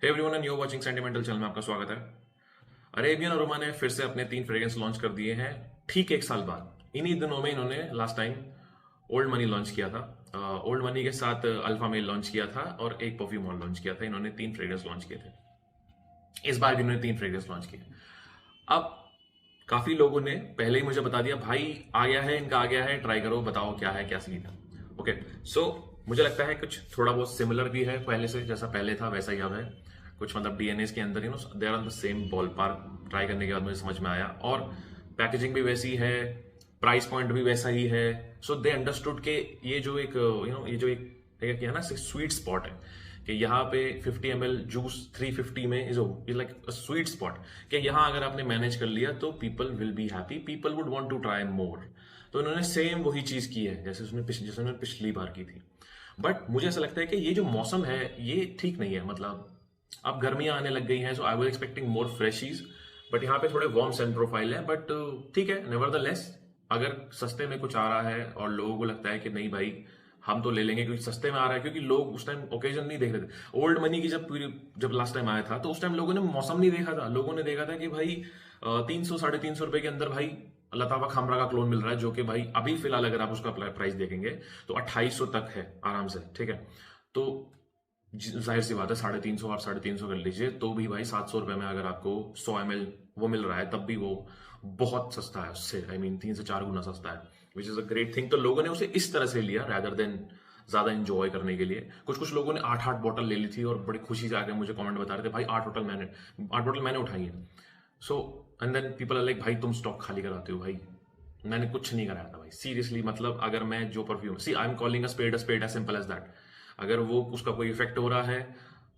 Hey everyone and you watching sentimental channel में आपका स्वागत है। अरेबियन अरोमा ने फिर से अपने 3 फ्रेग्रेंस लॉन्च कर दिए हैं ठीक 1 साल बाद। इन्हीं दिनों में इन्होंने last time old money launch किया था। ओल्ड मनी के साथ अल्फा मेल लॉन्च किया था और एक परफ्यूम और लॉन्च किया था। इन्होंने 3 फ्रेग्रेंस लॉन्च किए थे। इस बार भी इन्होंने 3 फ्रेग्रेंस लॉन्च किए। अब काफी लोगों ने पहले ही मुझे बता दिया, भाई आ गया है, इनका आ गया है, ट्राई करो, बताओ क्या है, क्या सीन है। ओके, सो मुझे लगता है कुछ थोड़ा बहुत सिमिलर भी है पहले से, जैसा पहले था वैसा ही अब है। कुछ मतलब डीएनए के अंदर they are on the same ballpark. Try करने के बाद मुझे समझ में आया, और पैकेजिंग भी वैसी है, प्राइस पॉइंट भी वैसा ही है। सो दे अंडरस्टूड के ये जो एक ये जो एक क्या है ना, स्वीट स्पॉट है कि यहाँ पे 50 ml जूस 350 में is like a sweet spot, कि यहाँ अगर आपने मैनेज कर लिया तो people will be happy, people would want to try more. तो इन्होंने सेम वही चीज की है जैसे उन्होंने पिछली बार की थी। बट मुझे ऐसा लगता है कि ये जो मौसम है ये ठीक नहीं है। मतलब अब गर्मियां आने लग गई हैं, so I was expecting more freshies, but यहाँ पे थोड़े वार्म सेंट प्रोफाइल है। बट ठीक है, नेवरदलेस अगर सस्ते में कुछ आ रहा है और लोगों को लगता है कि नहीं भाई हम तो ले लेंगे क्योंकि सस्ते में आ रहा है, क्योंकि लोग उस टाइम ओकेजन नहीं देख रहे थे। ओल्ड मनी की जब लास्ट टाइम आया था तो उस टाइम लोगों ने मौसम नहीं देखा था। लोगों ने देखा था कि भाई 300 साढ़े 300 रुपए के अंदर भाई लतावा खामरा का क्लोन मिल रहा है, जो कि भाई अभी फिलहाल अगर आप उसका प्राइस देखेंगे तो 2800 तक है आराम से। ठीक है, तो जाहिर सी बात है 350 आप 350 कर लीजिए तो भी भाई 700 रुपए में अगर आपको 100 ml वो मिल रहा है तब भी वो बहुत सस्ता है उससे। आई मीन 3 से 4 गुना सस्ता है, which is a great thing. तो लोगों ने उसे इस तरह से लिया रैदर देन ज्यादा इंजॉय करने के लिए। कुछ कुछ लोगों ने 8-8 बॉटल ले ली थी और बड़ी खुशी से आकर मुझे कमेंट बता रहे थे, भाई 8 बॉटल मैंने उठाई है। So and then people are like, भाई तुम स्टॉक खाली कराते हो। भाई मैंने कुछ नहीं कराया था भाई, सीरियसली। मतलब अगर मैं जो perfume, see I am calling a spade as simple as that. अगर वो उसका कोई इफेक्ट हो रहा है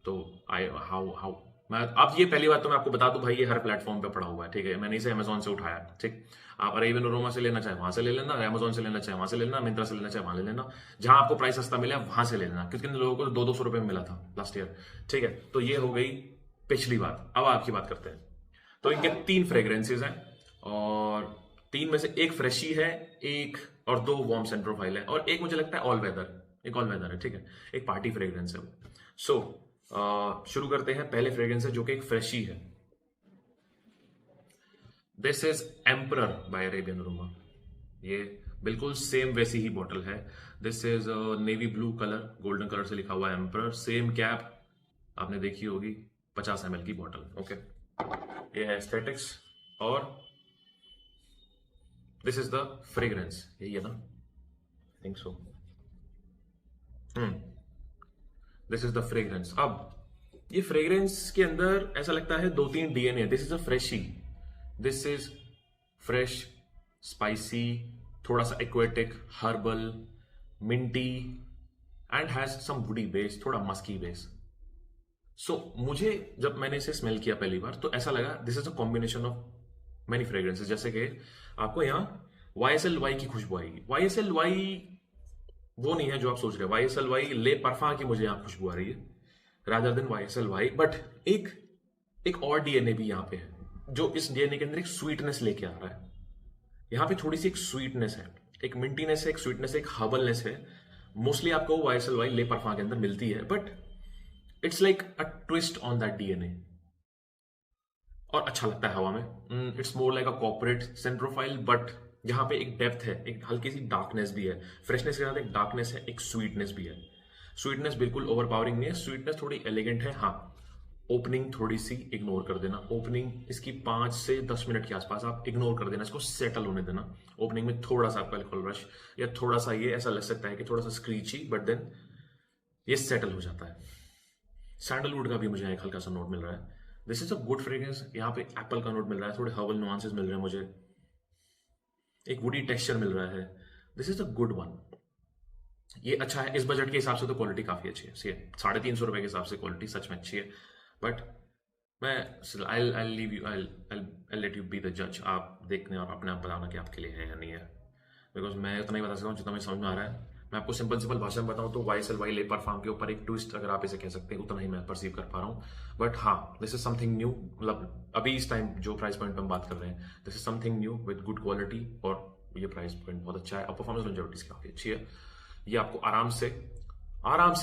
तो आई हाउ हाउ मैं अब ये पहली बात तो मैं आपको बता दूं भाई, ये हर प्लेटफॉर्म पे पड़ा हुआ है। ठीक है, मैंने इसे अमेजोन से उठाया। ठीक, आप अरेबियन अरोमा से लेना चाहे वहां से ले लेना, अमेजोन से लेना चाहे वहां से ले लेना, मिंत्रा से लेना चाहे वहां ले लेना, जहां आपको प्राइस सस्ता मिले वहां से ले लेना, क्योंकि इन लोगों को 200-200 रुपए में मिला था लास्ट ईयर। ठीक है, तो ये हो गई पिछली बात। अब आपकी बात करते हैं। तो इनके 3 फ्रेग्रेंसेज हैं और 3 में से एक फ्रेशी है, एक और 2 वार्म सेंट प्रोफाइल है, और एक मुझे लगता है ऑल वेदर, एक ऑल वेदर है। ठीक है, एक पार्टी फ्रेग्रेंस है वो। सो शुरू करते हैं। पहले फ्रेग्रेंस है जो कि एक फ्रेशी है। This is Emperor by Arabian Aroma. ये बिल्कुल सेम वैसी ही बॉटल है। This is navy blue colour, golden colour से लिखा हुआ है एम्परर। सेम कैप आपने देखी होगी, 50 ml की बॉटल। ओके, ये है एस्थेटिक्स और दिस इज द फ्रेग्रेंस। यही है ना, think so. This is the fragrance. अब ये फ्रेग्रेंस के अंदर ऐसा लगता है 2-3 DNA. This is a freshie, this is fresh, spicy, थोड़ा सा aquatic, herbal, minty and has some woody base, थोड़ा मस्की बेस। सो मुझे जब मैंने इसे स्मेल किया पहली बार तो ऐसा लगा this is a combination of many fragrances. जैसे कि आपको यहाँ YSL Y की खुशबू आएगी। YSL Y वो नहीं है जो आप सोच रहे हैं। YSL Y ले परफा की मुझे यहाँ खुशबू आ रही है rather than YSL Y। But एक एक और डीएनए भी यहाँ पे है जो इस डीएनए के अंदर एक स्वीटनेस लेके आ रहा है। यहाँ पे थोड़ी सी एक स्वीटनेस है, एक मिंटीनेस है, एक स्वीटनेस है, एक हर्बलनेस है। मोस्टली आपको YSL Y ले परफा के अंदर मिलती है, but it's like a twist on that DNA और अच्छा लगता है हवा में। It's more like a corporate Saint profile, but यहाँ पे एक डेप्थ है, एक हल्की सी डार्कनेस भी है। फ्रेशनेस के साथ एक डार्कनेस है, एक स्वीटनेस भी है। स्वीटनेस बिल्कुल ओवरपावरिंग नहीं है, स्वीटनेस थोड़ी एलिगेंट है। हाँ, ओपनिंग थोड़ी सी इग्नोर कर देना। ओपनिंग इसकी 5 से 10 मिनट के आसपास आप इग्नोर कर देना, इसको सेटल होने देना। ओपनिंग में थोड़ा सा आपका अल्कोहल रश या थोड़ा सा ये ऐसा लग सकता है कि थोड़ा सा स्क्रीची, बट देन ये सेटल हो जाता है। सैंडलवुड का भी मुझे एक हल्का सा नोट मिल रहा है। This is a good fragrance. यहाँ पे एप्पल का नोट मिल रहा है, थोड़े हर्बल नुआंसेस मिल रहे हैं मुझे, एक वुडी टेक्सचर मिल रहा है। This is a good one. ये अच्छा है, इस बजट के हिसाब से तो क्वालिटी काफी अच्छी है। 350 रुपए के हिसाब से क्वालिटी सच में अच्छी है। बट मैं I leave you, I let you be the जज। आप देखने और अपने आप बताना कि आपके लिए है या नहीं है, बिकॉज मैं उतना ही बता सकता हूँ जितना मुझे समझ में आ रहा है। मैं आपको सिंपल भाषा में बताऊं तो YSL Y लेपर फार्म के ऊपर एक ट्विस्ट, अगर आप इसे कह सकते हैं, उतना ही मैं परसीव कर पा रहा हूँ। बट हाँ, दिस इज समथिंग न्यू। मतलब अभी इस टाइम जो प्राइस पॉइंट पे हम बात कर रहे हैं, this is something new with good quality, और ये प्राइस पॉइंट बहुत अच्छा है और परफॉर्मेंस लॉन्जेविटी काफी अच्छी है। ये आपको आराम से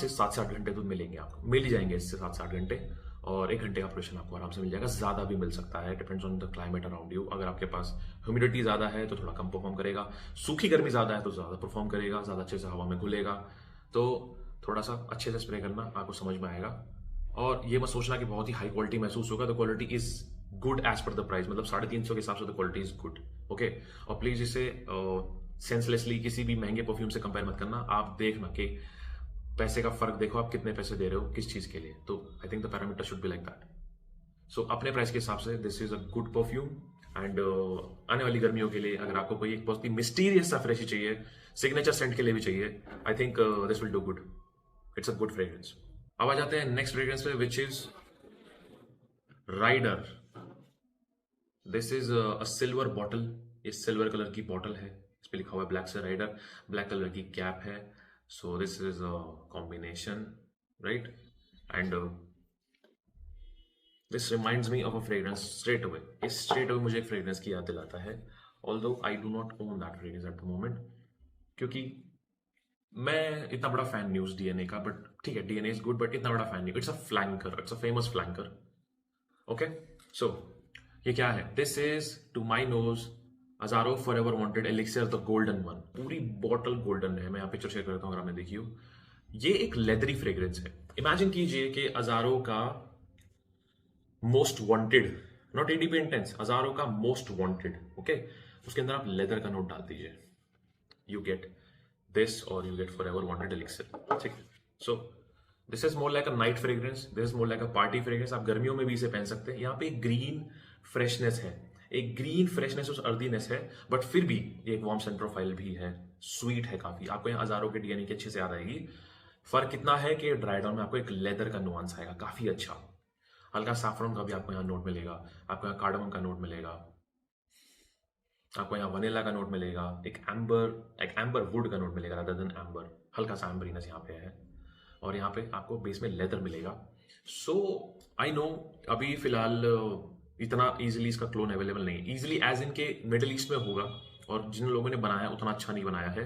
7 से 8 घंटे तो मिलेंगे, आपको मिल ही जाएंगे इससे 7 से 8 घंटे। और 1 घंटे का प्रोडक्शन आपको आराम से मिल जाएगा, ज़्यादा भी मिल सकता है, depends on the climate around you. अगर आपके पास ह्यूमिडिटी ज़्यादा है तो थोड़ा कम परफॉर्म करेगा, सूखी गर्मी ज़्यादा है तो ज़्यादा परफॉर्म करेगा, ज़्यादा अच्छे से हवा में घुलेगा। तो थोड़ा सा अच्छे से स्प्रे करना, आपको समझ में आएगा। और ये मत सोचना कि बहुत ही हाई क्वालिटी महसूस होगा, तो quality is good as per the price, मतलब 350 के हिसाब से तो क्वालिटी इज गुड। ओके, और प्लीज इसे सेंसलेसली किसी भी महंगे परफ्यूम से कंपेयर मत करना। आप देखना कि पैसे का फर्क देखो, आप कितने पैसे दे रहे हो किस चीज के लिए। तो I think the parameter should be like that. So अपने प्राइस के हिसाब से this is a good perfume. And आने वाली गर्मियों के लिए अगर आपको कोई एक बहुत ही मिस्टीरियस सा फ्रेश चाहिए, सिग्नेचर सेंट के लिए भी चाहिए, I think this will do good. It's a good fragrance. अब आ जाते हैं नेक्स्ट फ्रेग्रेंस पे, which is Rider. This is a silver bottle. ये सिल्वर कलर की बॉटल है, इस पे लिखा हुआ है ब्लैक से राइडर, ब्लैक कलर की कैप है। So this is a combination, right? And this reminds me of a fragrance straight away. ये स्ट्रेट अवे मुझे एक फ्रेग्रेंस की याद दिलाता है, although I do not own that fragrance at the moment, क्योंकि मैं इतना बड़ा फैन नहीं उस डीएनए का। बट ठीक है, डीएनए इज गुड, बट इतना बड़ा फैन नहीं। It's a flanker, it's a famous flanker. Okay, so ये क्या है? This is to my nose Azzaro forever wanted elixir the golden one. पूरी बॉटल गोल्डन है। मैं यहाँ पिक्चर शेयर करता हूँ अगर आपने देखी हो। ये एक लेदरी फ्रेग्रेंस है। इमेजिन कीजिए कि अजारो का most wanted, not EDP intense, Azzaro का मोस्ट वांटेड, ओके, उसके अंदर आप लेदर का नोट डाल दीजिए, यू गेट दिस, और you get forever wanted elixir. ठीक है, so this is more like a night fragrance, this is more like a party fragrance. आप गर्मियों में भी इसे पहन सकते हैं। यहाँ पे एक ग्रीन फ्रेशनेस है, एक ग्रीन फ्रेशनेस और अर्दीनेस है, बट फिर भी एक वार्म सेंट प्रोफाइल भी है, स्वीट है काफी। आपको यहाँ अजारो के डीएनए की अच्छे से याद आएगी। फर्क कितना है कि ड्राई डाउन में आपको एक लेदर का नुआंस आएगा, काफी अच्छा। हल्का सैफरन का भी आपको यहाँ नोट मिलेगा, आपको यहाँ कार्डमम का नोट मिलेगा, आपको यहाँ वनीला का नोट मिलेगा, एक एम्बर वुड का नोट मिलेगा रादर देन एम्बर। हल्का सा एम्बरीनेस यहाँ पे है, और यहाँ पे आपको बेस में लेदर मिलेगा। सो आई नो अभी फिलहाल इतना इजीली इसका क्लोन अवेलेबल नहीं है, इजीली एज इन के मिडिल ईस्ट में होगा, और जिन लोगों ने बनाया उतना अच्छा नहीं बनाया है।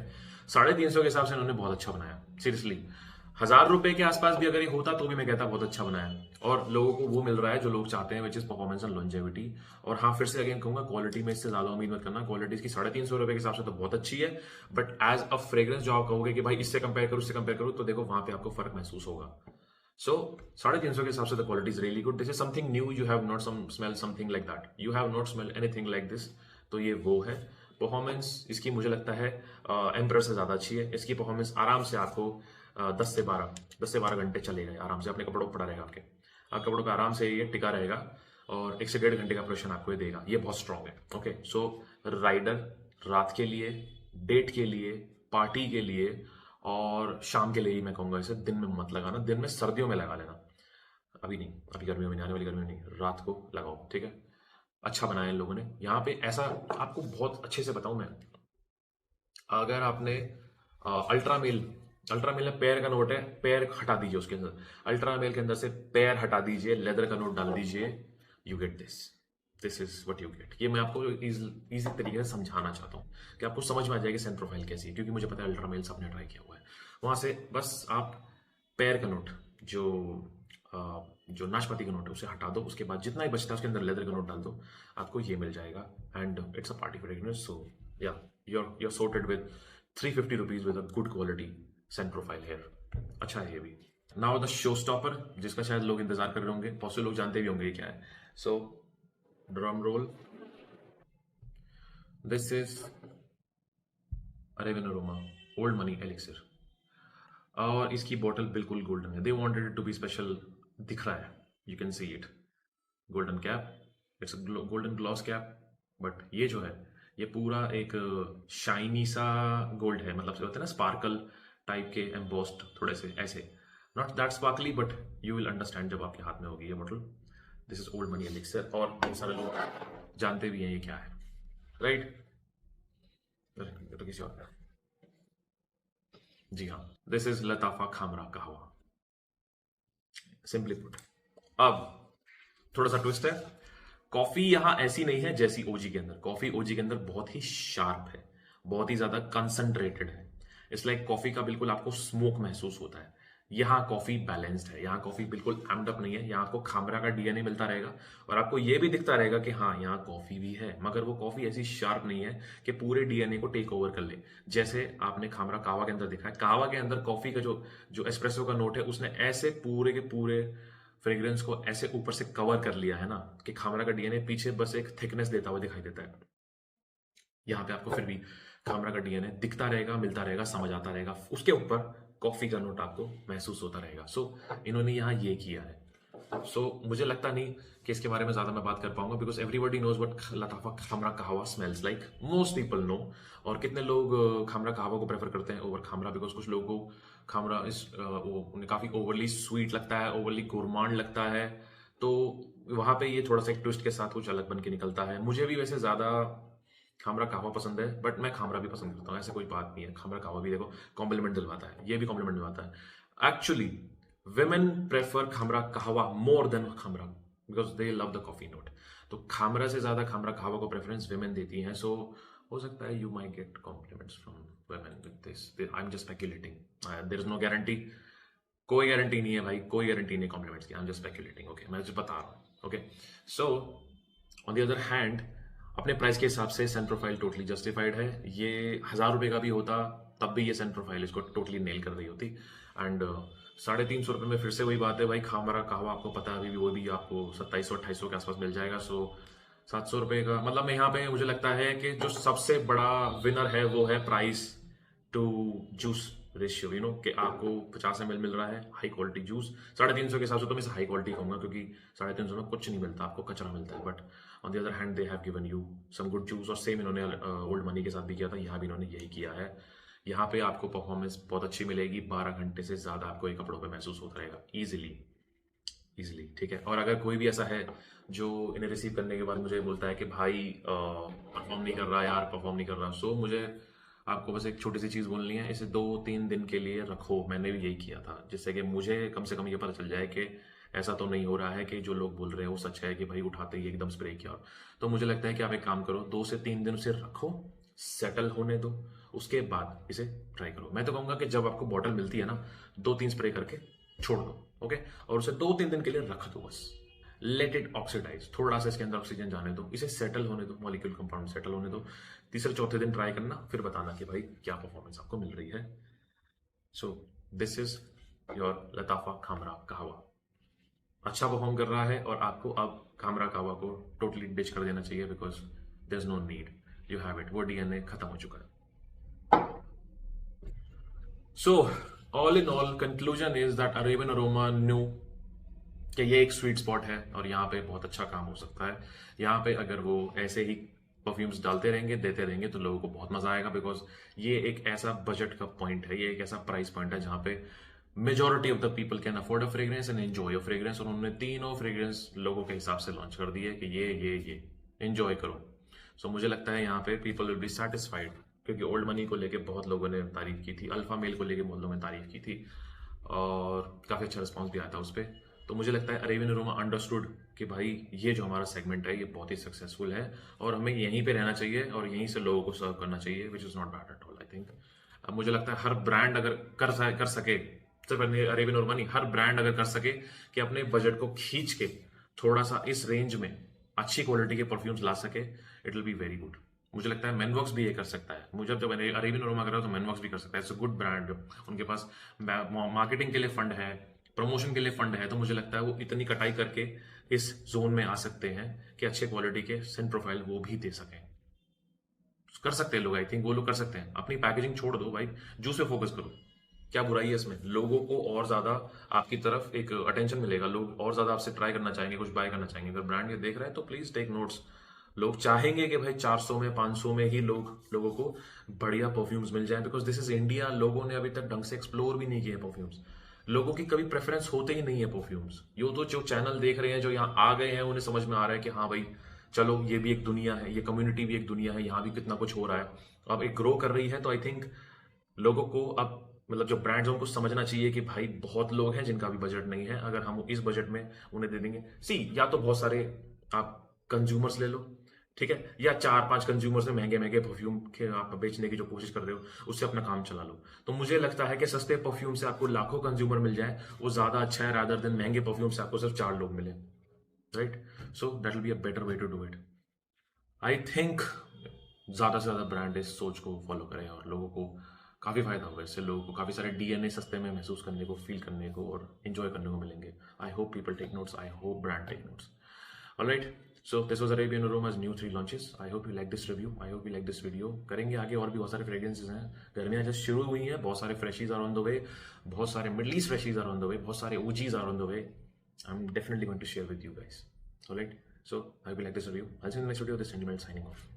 350 के हिसाब से इन्होंने बहुत अच्छा बनाया, सीरियसली। 1000 रुपए के आसपास भी अगर ये होता तो भी मैं कहता बहुत अच्छा बनाया, और लोगों को वो मिल रहा है जो लोग चाहते हैं, which is performance and longevity. और हाँ, फिर से अगेन कहूंगा, क्वालिटी में इससे ज्यादा उम्मीद मत करना। क्वालिटी इसकी 350 रुपए के हिसाब से तो बहुत अच्छी है, बट एज अ फ्रेग्रेंस जो आप कहोगे कि भाई इससे कंपेयर करो, इससे कंपेयर करो, तो देखो वहां पे आपको फर्क महसूस होगा। सो 350 के हिसाब से the quality is really good. This is something new, you have not smell something like that, you have not smell anything like this. तो ये वो है। परफॉर्मेंस इसकी मुझे लगता है एम्पर से ज्यादा अच्छी है। इसकी परफॉर्मेंस आराम से आपको 10 से 12 घंटे चलेगा आराम से, अपने कपड़ों पर पड़ा रहेगा, आपके कपड़ों पे आराम से ये टिका रहेगा, और 1 से 1.5 घंटे का प्रोडक्शन आपको ये देगा। ये बहुत स्ट्रांग है। ओके, सो राइडर रात के लिए, डेट के लिए, पार्टी के लिए, और शाम के लिए ही मैं कहूंगा। इसे दिन में मत लगाना, दिन में सर्दियों में लगा लेना, अभी नहीं, अभी गर्मियों में नहीं, आने वाली गर्मियों में नहीं, रात को लगाओ, ठीक है। अच्छा बनाया इन लोगों ने यहाँ पे। ऐसा आपको बहुत अच्छे से बताऊं मैं, अगर आपने अल्ट्रा मेल में पैर का नोट है, पैर हटा दीजिए उसके अंदर, अल्ट्रा मेल के अंदर से पैर हटा दीजिए, लेदर का नोट डाल दीजिए, you get this is what you get. ये मैं आपको इजी तरीके से समझाना चाहता हूँ कि आपको समझ में आ जाएगी सेंट प्रोफाइल कैसी है, क्योंकि मुझे पता है अल्ट्रा मेल सबने ट्राई किया हुआ है। वहां से बस आप पैर का नोट, जो नाशपाती का नोट है, उसे हटा दो। उसके बाद जितना ही बचता है उसके अंदर लेदर का नोट डाल दो, आपको ये मिल जाएगा। And it's a party fragrance, so yeah you're sorted with 350 rupees with a good quality scent profile here. अच्छा है ये भी। नाउ द शो स्टॉपर, जिसका शायद लोग इंतजार कर रहे होंगे, बहुत से लोग जानते भी होंगे ये क्या है। So drum roll, this is Arabian aroma old money elixir, और इसकी बॉटल बिल्कुल गोल्डन है। They wanted it to be special, दिख रहा है, you can see it, golden cap, it's golden gloss cap. But ये जो है, ये पूरा एक शाइनी सा गोल्ड है, मतलब से होता है ना स्पार्कल टाइप के, एम्बोस्ड थोड़े से ऐसे, not that sparkly, but you will understand जब आपके हाथ में होगी ये bottle. This is old money elixir, और बहुत सारे लोग जानते भी हैं ये क्या है, राइट? तो किसी और, जी हाँ, दिस इज लताफा खामरा कहवा, सिंपली पुट। अब थोड़ा सा ट्विस्ट है, कॉफी यहां ऐसी नहीं है जैसी ओजी के अंदर। कॉफी ओजी के अंदर बहुत ही शार्प है, बहुत ही ज्यादा कंसंट्रेटेड है। इट्स लाइक कॉफी का बिल्कुल आपको स्मोक महसूस होता है। यहाँ कॉफी बैलेंस्ड है, यहाँ कॉफी बिल्कुल एम्ड अप नहीं है, यहाँ आपको खामरा का डीएनए मिलता रहेगा और आपको ये भी दिखता रहेगा कि हाँ यहाँ कॉफी भी है, मगर वो कॉफी ऐसी शार्प नहीं है कि पूरे डीएनए को टेक ओवर कर ले। जैसे आपने खामरा कावा के अंदर देखा है, कावा के अंदर कॉफी का जो जो एस्प्रेसो का नोट है उसने ऐसे पूरे के पूरे फ्रेग्रेंस को ऐसे ऊपर से कवर कर लिया है ना कि खामरा का डीएनए पीछे बस एक थिकनेस देता हुआ दिखाई देता है। यहाँ पे आपको फिर भी खामरा का डीएनए दिखता रहेगा, मिलता रहेगा, समझ आता रहेगा, उसके ऊपर कॉफी का नोट आपको महसूस होता रहेगा। सो इन्होंने यहाँ ये किया है। मुझे लगता नहीं कि इसके बारे में ज्यादा मैं बात कर पाऊंगा, because everybody knows what Lattafa Khamrah Qahwa smells like, most people know. और कितने लोग खामरा कहवा को प्रेफर करते हैं ओवर खामरा, बिकॉज कुछ लोगों को खामरा उन्हें काफी ओवरली स्वीट लगता है, ओवरली गोरमांड लगता है। तो वहां पे ये थोड़ा सा एक ट्विस्ट के साथ कुछ अलग बन के निकलता है। मुझे भी वैसे ज्यादा खामरा कहवा पसंद है, बट मैं खामरा भी पसंद करता हूँ, ऐसे कोई बात नहीं है। खामरा कहवा भी देखो कॉम्प्लीमेंट दिलवाता है, ये भी कॉम्प्लीमेंट दिलवाता है। एक्चुअली women prefer खामरा कहवा more than Khamra because they love the coffee note। तो खामरा से ज्यादा खामरा कहवा को प्रेफरेंस women देती हैं। सो हो सकता है you might get compliments from women with this। I'm just speculating, there is no guarantee। कोई गारंटी नहीं है भाई, कोई गारंटी नहीं कॉम्प्लीमेंट्स की। I'm just speculating, okay? मैं जो बता रहा हूँ, okay? So on the other hand, अपने प्राइस के हिसाब से सेंट प्रोफाइल टोटली जस्टिफाइड है। ये 1000 रुपये का भी होता तब भी ये सेंट प्रोफाइल इसको टोटली नेल कर रही होती। एंड 350 रुपये में फिर से वही बात है भाई, खामरा कहवा आपको पता है अभी वो भी आपको 2700-2800 के आसपास मिल जाएगा। सो 700 रुपये का मतलब यहाँ पे मुझे लगता है कि जो सबसे बड़ा विनर है वो है price to juice ratio. You know कि आपको 50 ml मिल रहा है हाई क्वालिटी जूस 350 के हिसाब से, तो मैं इसे हाई क्वालिटी कहूंगा क्योंकि 350 में कुछ नहीं मिलता, आपको कचरा मिलता है। But on the other hand they have given you some good juice. और सेम इन्होंने ओल्ड मनी के साथ भी किया था, यहाँ भी इन्होंने यही किया है। यहाँ पे आपको परफॉर्मेंस बहुत अच्छी मिलेगी, 12 घंटे से ज्यादा आपको ये कपड़ों पे महसूस होता रहेगा इजिली, ठीक है। और अगर कोई भी ऐसा है जो इन्हें रिसीव करने के बाद मुझे बोलता है कि भाई परफॉर्म नहीं कर रहा यार, परफॉर्म नहीं कर रहा, सो मुझे आपको बस एक छोटी सी चीज बोलनी है, इसे 2-3 दिन के लिए रखो। मैंने भी यही किया था, जिससे कि मुझे कम से कम ये पता चल जाए कि ऐसा तो नहीं हो रहा है कि जो लोग बोल रहे हैं वो सच है कि भाई उठाते ही एकदम स्प्रे किया। तो मुझे लगता है कि आप एक काम करो, 2 से 3 दिन उसे रखो, सेटल होने दो, उसके बाद इसे ट्राई करो। मैं तो कहूंगा कि जब आपको बॉटल मिलती है ना, 2-3 स्प्रे करके छोड़ दो, ओके, और उसे 2-3 दिन के लिए रख दो बस। लेट इट ऑक्सीडाइज, थोड़ा सा इसके अंदर ऑक्सीजन जाने दो, इसे सेटल होने दो, मॉलिक्यूल कंपाउंड सेटल होने दो। तीसरे चौथे दिन ट्राई करना, फिर बताना कि भाई क्या परफॉर्मेंस आपको मिल रही है। So this is your लताफा Khamrah कहवा। अच्छा परफॉर्म कर रहा है और आपको अब खामरा कहवा को टोटली डिच कर देना चाहिए, because there is no need, you have it, वो डीएनए खत्म हो चुका है। So all in all conclusion is that Arabian Aroma knew कि ये एक स्वीट स्पॉट है और यहाँ पे बहुत अच्छा काम हो सकता है। यहाँ पे अगर वो ऐसे ही परफ्यूम्स डालते रहेंगे, देते रहेंगे, तो लोगों को बहुत मजा आएगा, बिकॉज ये एक ऐसा बजट का पॉइंट है, ये एक ऐसा प्राइस पॉइंट है जहाँ पे majority of the people can afford a fragrance and enjoy a fragrance. और उन्होंने तीनों फ्रेग्रेंस लोगों के हिसाब से लॉन्च कर दी है कि ये एंजॉय करो। सो मुझे लगता है यहाँ पे पीपल विल बी सेटिस्फाइड, क्योंकि ओल्ड मनी को लेके बहुत लोगों ने तारीफ की थी, अल्फा मेल को लेके बहुत लोगों ने तारीफ की थी और काफी अच्छा रिस्पॉन्स भी आया था उस पर। तो मुझे लगता है अरेबियन अरोमा अंडरस्टूड कि भाई ये जो हमारा सेगमेंट है ये बहुत ही सक्सेसफुल है और हमें यहीं पे रहना चाहिए और यहीं से लोगों को सर्व करना चाहिए, which is not bad at all. I think अब मुझे लगता है हर ब्रांड अगर कर सके, सिर्फ अरेबियन अरोमा नहीं, हर ब्रांड अगर कर सके कि अपने बजट को खींच के थोड़ा सा इस रेंज में अच्छी क्वालिटी के परफ्यूम्स ला सके, it will be very good. मुझे लगता है मैनवॉक्स भी ये कर सकता है। मुझे जब अरेबियन अरोमा कर रहा हूं तो मैनवॉक्स भी कर सकता है। इट्स अ गुड ब्रांड, उनके पास मार्केटिंग के लिए फंड है, प्रमोशन के लिए फंड है, तो मुझे लगता है वो इतनी कटाई करके इस जोन में आ सकते हैं कि अच्छे क्वालिटी के सेंट प्रोफाइल वो भी दे सकें। कर सकते हैं लोग, आई थिंक वो लोग कर सकते हैं। अपनी पैकेजिंग छोड़ दो भाई, जूस पे फोकस करो, क्या बुराई है इसमें? लोगों को और ज्यादा आपकी तरफ एक अटेंशन मिलेगा, लोग और ज्यादा आपसे ट्राई करना चाहेंगे, कुछ बाय करना चाहेंगे। अगर ब्रांड ये देख रहे हैं तो प्लीज टेक नोट्स। लोग चाहेंगे कि भाई 400 में 500 में ही लोगों को बढ़िया परफ्यूम्स मिल जाए, बिकॉज दिस इज इंडिया। लोगों ने अभी तक ढंग से एक्सप्लोर भी नहीं किए परफ्यूम्स, लोगों की कभी प्रेफरेंस होते ही नहीं है परफ्यूम्स। यो तो जो चैनल देख रहे हैं, जो यहाँ आ गए हैं, उन्हें समझ में आ रहा है कि हाँ भाई चलो ये भी एक दुनिया है, ये कम्युनिटी भी एक दुनिया है, यहाँ भी कितना कुछ हो रहा है। अब एक ग्रो कर रही है, तो आई थिंक लोगों को अब मतलब जो ब्रांड्स उनको समझना चाहिए कि भाई बहुत लोग हैं जिनका भी बजट नहीं है, अगर हम इस बजट में उन्हें दे देंगे। सी या तो बहुत सारे आप कंज्यूमर्स ले लो, ठीक है, या 4-5 कंज्यूमर से महंगे महंगे परफ्यूम के आप बेचने की जो कोशिश कर रहे हो उससे अपना काम चला लो। तो मुझे लगता है कि सस्ते परफ्यूम से आपको लाखों कंज्यूमर मिल जाए वो ज्यादा अच्छा है रादर देन महंगे परफ्यूम से आपको सिर्फ 4 लोग मिले, right? So that will be a better way to do it. I think ज्यादा से ज्यादा ब्रांड इस सोच को फॉलो करें और लोगों को काफी फायदा होगा इससे, लोगों को काफी सारे डीएनए सस्ते में महसूस करने को, फील करने को और एंजॉय करने को मिलेंगे। I hope people take notes, I hope brand take notes. Alright, so this was Arabian Aroma's new 3 launches. I hope you like this review. I hope you like this video. करेंगे आगे और भी बहुत सारे fragrances हैं। गर्मियाँ just शुरू हुई हैं, बहुत सारे freshies are on the way, बहुत सारे Middle East freshies are on the way, बहुत सारे OGs are on the way. I am definitely going to share with you guys. Alright, so I hope you like this review. I'll see you in the next video. This is Sentinel signing off.